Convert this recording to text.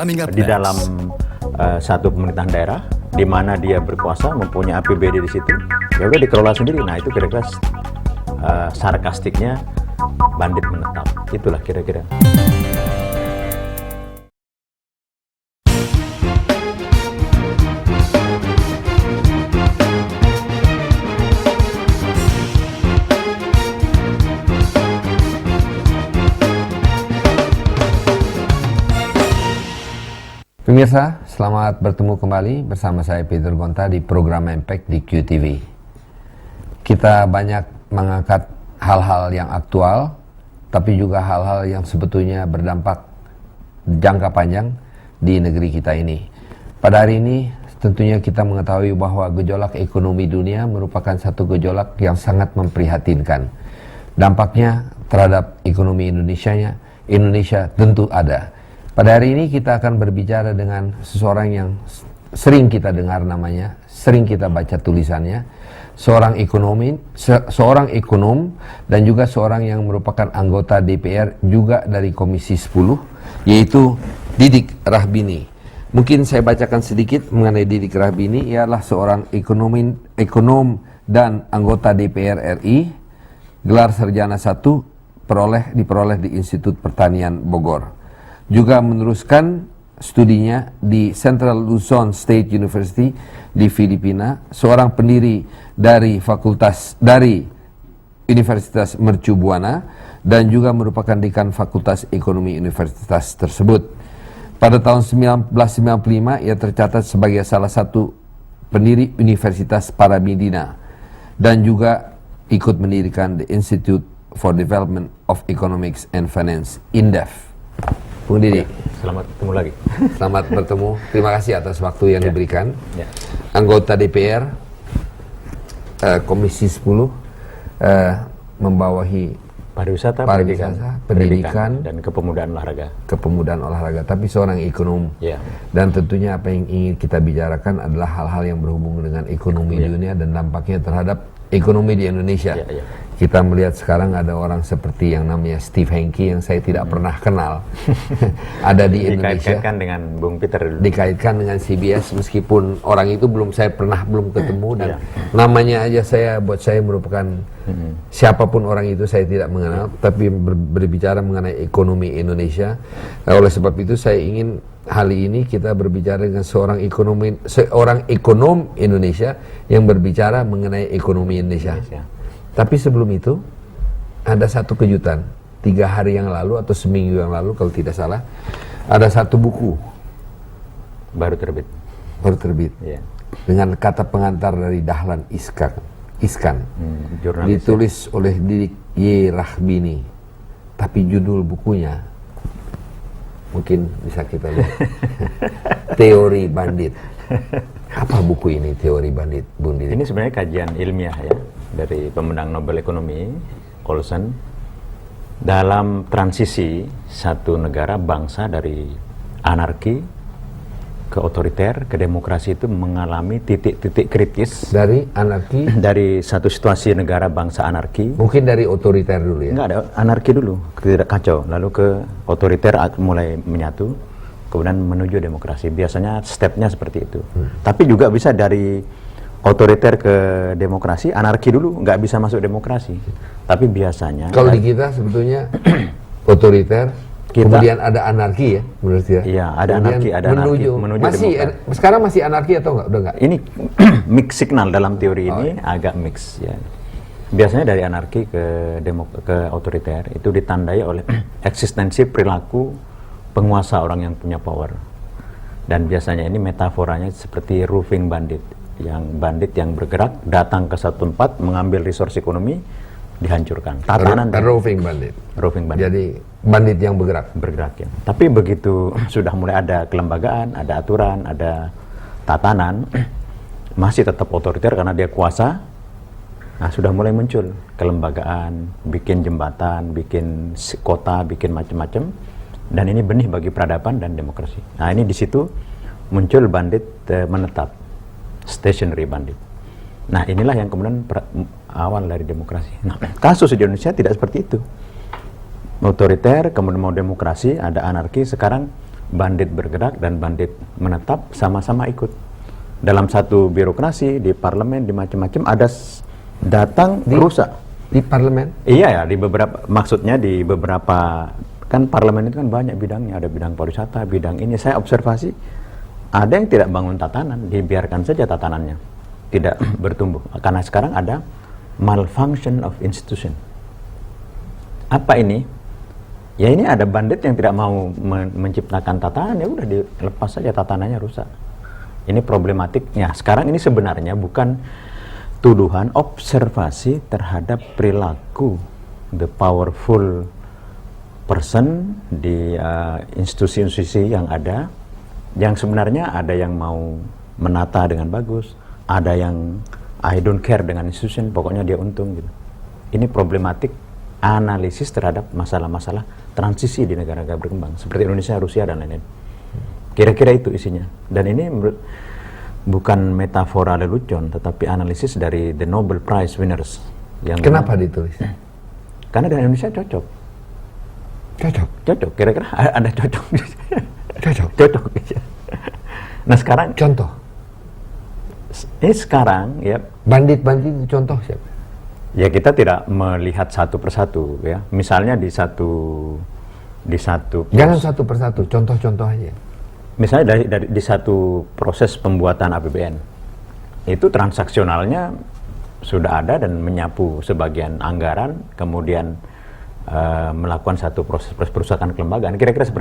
di dalam satu pemerintahan daerah di mana dia berkuasa, mempunyai APBD di situ, ya udah dikelola sendiri. Nah itu kira-kira sarkastiknya bandit menetap. Itulah kira-kira. Pemirsa, selamat bertemu kembali bersama saya Peter Gonta di program Impact di QTV. Kita banyak mengangkat hal-hal yang aktual, tapi juga hal-hal yang sebetulnya berdampak jangka panjang di negeri kita ini. Pada hari ini, tentunya kita mengetahui bahwa gejolak ekonomi dunia merupakan satu gejolak yang sangat memprihatinkan. Dampaknya terhadap ekonomi Indonesia tentu ada. Pada hari ini kita akan berbicara dengan seseorang yang sering kita dengar namanya, sering kita baca tulisannya, seorang ekonom dan juga seorang yang merupakan anggota DPR juga dari Komisi 10, yaitu Didik Rahbini. Mungkin saya bacakan sedikit mengenai Didik Rahbini. Ia adalah seorang ekonom dan anggota DPR RI, gelar sarjana 1 diperoleh di Institut Pertanian Bogor. Juga meneruskan studinya di Central Luzon State University di Filipina, seorang pendiri dari Universitas Mercu Buana dan juga merupakan dekan Fakultas Ekonomi Universitas tersebut. Pada tahun 1995 ia tercatat sebagai salah satu pendiri Universitas Paramadina dan juga ikut mendirikan The Institute for Development of Economics and Finance, INDEF. Bung Didi, selamat ketemu lagi. Selamat bertemu. Terima kasih atas waktu yang diberikan. Anggota DPR Komisi 10 membawahi pariwisata, pendidikan dan kepemudaan olahraga. Tapi seorang ekonom. Dan tentunya apa yang ingin kita bicarakan adalah hal-hal yang berhubungan dengan ekonomi dunia dan dampaknya terhadap ekonomi di Indonesia. Kita melihat sekarang ada orang seperti yang namanya Steve Henke yang saya tidak pernah kenal. Ada di Indonesia. Dikaitkan dengan Bung Peter dulu. Dikaitkan dengan CBS meskipun orang itu belum ketemu dan namanya aja buat saya merupakan siapapun orang itu saya tidak mengenal, tapi berbicara mengenai ekonomi Indonesia. Oleh sebab itu saya ingin hari ini kita berbicara dengan seorang ekonom Indonesia yang berbicara mengenai ekonomi Indonesia. Tapi sebelum itu ada satu kejutan. 3 hari yang lalu atau seminggu yang lalu kalau tidak salah ada satu buku baru terbit dengan kata pengantar dari Dahlan Iskan ditulis oleh Didik Y. Rahbini, tapi judul bukunya mungkin bisa kita lihat. Teori Bandit. Apa buku ini, Teori Bandit, Bung Didik? Ini sebenarnya kajian ilmiah ya dari pemenang Nobel Ekonomi Colson dalam transisi satu negara bangsa dari anarki ke otoriter ke demokrasi itu mengalami titik-titik kritis. Dari anarki? Dari satu situasi negara bangsa anarki. Mungkin dari otoriter dulu ya? Enggak, ada anarki dulu, tidak kacau. Lalu ke otoriter mulai menyatu, kemudian menuju demokrasi. Biasanya stepnya seperti itu. Tapi juga bisa dari otoriter ke demokrasi, anarki dulu, nggak bisa masuk demokrasi. Tapi biasanya kalau di kita sebetulnya otoriter, kemudian ada anarki ya, menurut saya. Iya, ada anarki, ada menuju demokrasi. Sekarang masih anarki atau enggak? Udah enggak? Ini mix signal dalam teori ini agak mix ya. Biasanya dari anarki ke otoriter itu ditandai oleh eksistensi perilaku penguasa, orang yang punya power. Dan biasanya ini metaforanya seperti roving bandit. Bandit yang bergerak datang ke satu tempat mengambil resource ekonomi dihancurkan. Tatanan roving bandit. Jadi bandit yang bergerak ya. Tapi begitu sudah mulai ada kelembagaan, ada aturan, ada tatanan, masih tetap otoriter karena dia kuasa. Nah, sudah mulai muncul kelembagaan, bikin jembatan, bikin kota, bikin macam-macam. Dan ini benih bagi peradaban dan demokrasi. Nah, ini di situ muncul bandit menetap. Stationary bandit. Nah, inilah yang kemudian awal dari demokrasi. Nah, kasus di Indonesia tidak seperti itu. Otoriter, kemudian mau demokrasi, ada anarki, sekarang bandit bergerak dan bandit menetap sama-sama ikut. Dalam satu birokrasi, di parlemen, di macam-macam ada datang rusak. Di parlemen? Iya ya, di beberapa, maksudnya di beberapa, kan parlemen itu kan banyak bidangnya, ada bidang pariwisata, bidang ini. Saya observasi, ada yang tidak bangun tatanan, dibiarkan saja tatanannya, tidak bertumbuh. Karena sekarang ada malfunction of institution. Apa ini? Ya ini ada bandit yang tidak mau menciptakan tatanan, ya udah dilepas saja tatanannya rusak. Ini problematiknya. Sekarang ini sebenarnya bukan tuduhan, observasi terhadap perilaku the powerful person di institusi-institusi yang ada, yang sebenarnya ada yang mau menata dengan bagus, ada yang I don't care dengan institution, pokoknya dia untung gitu. Ini problematik analisis terhadap masalah-masalah transisi di negara-negara berkembang seperti Indonesia, Rusia dan lain-lain. Kira-kira itu isinya. Dan ini bukan metafora lelucon, tetapi analisis dari the Nobel Prize winners. Yang Kenapa ditulis? Karena dengan Indonesia cocok. Cocok. Kira-kira ada cocok. Cocok. Nah sekarang. Contoh. Ini sekarang ya. Bandit-bandit itu contoh siapa? Ya kita tidak melihat satu persatu ya. Misalnya di satu. Jangan satu persatu, contoh-contoh aja. Misalnya di satu proses pembuatan APBN, itu transaksionalnya sudah ada dan menyapu sebagian anggaran, kemudian melakukan satu proses perusahaan kelembagaan. Kira-kira seperti